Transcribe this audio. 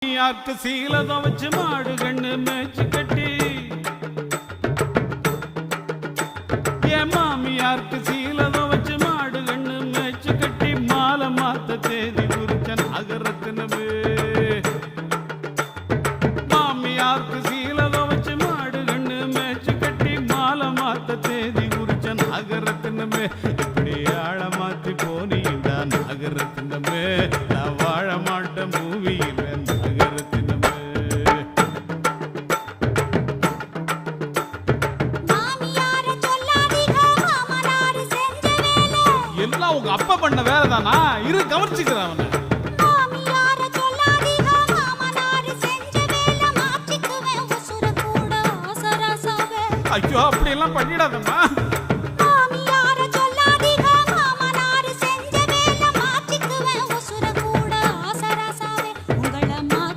யாருக்கு சீலதம் வச்சு மாடு கண்ணு மேய்ச்சி கட்டி என் மாமியாருக்கு சீலதம் வச்சு மாடு கண்ணு மேய்ச்சி கட்டி மாலை மாத்த தேதி குறிச்ச நாகரத்தினமே மாமியாருக்கு சீலதம் வச்சு மாடு கண்ணு மேய்ச்சி கட்டி மாலை மாத்த தேதி குறிச்ச நாகரத்தினமே இப்படி ஆழ மாத்தி போனீண்டா நாகரத்தினமே நான் வாழ மாட்டேன் பூவியில் உங்க அப்பா பண்ண வேலைதானா இரு கவனிச்சுக்கிறேன் அவனை ஐயோ அப்படி எல்லாம் பண்ணிடாதம்மா